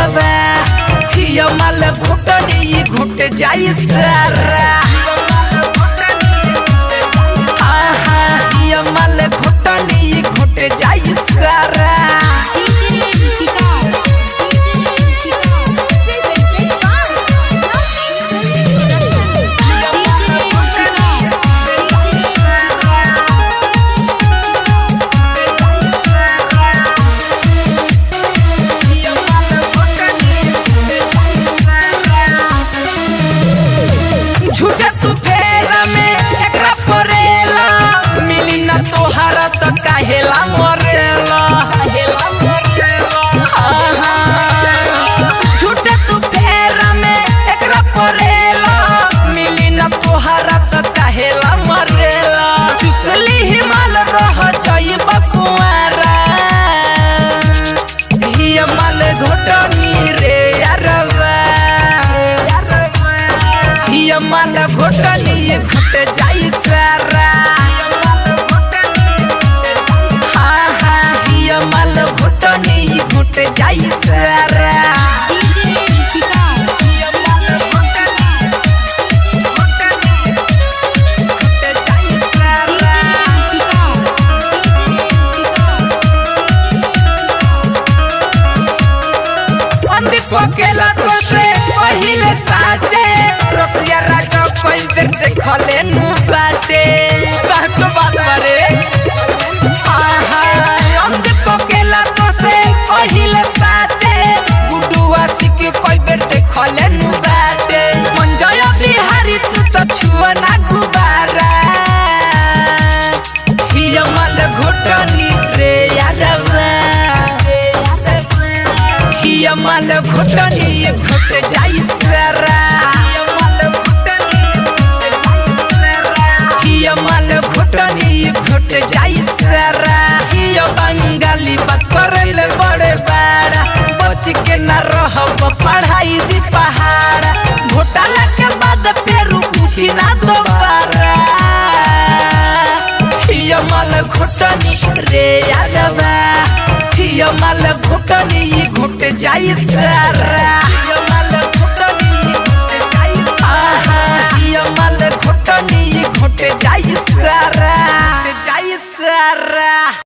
यारवा हिया माल घुटनी घुट जाई सारा हिया माल घुटनी घुट जाई सारा झूठे सुफेरा में एकरा परेला मिली न तोहरा तो काहेला मरेला झूठे सुफेरा में एकरा परेला मिली न तोहरा तो काहेला मरेला चुसली हिमाल रह जाई बकुआरा हिया माल घोटनी रे यारवा हिया माल घोटनी घुट जाई सारा हिया माल घोटनी घुट जाई सारा पकेला तो से पहिले साचे रसिया राजा कोई से खले नु बाटे सहत बात बारे अंत पकेला तो से पहिले साचे गुडुआ सिक कोई बेटे खले नु बाटे मंजय बिहारी तू तो छुआ ना गुबारा हिया माल घोटनी रे यारवा हिया माल घुटनी घुट जाई सारा हिया माल घुटनी घुट जाई सारा हिया बंगाली बात करले बड़े बाड़ा बच के न रहब पढ़ाई दी पहाड़ा घोटाला के बाद फेरू पूछी ना दोबारा हिया माल घुटनी रे यारवा हिया माल घुटनी घुट जाई सारा।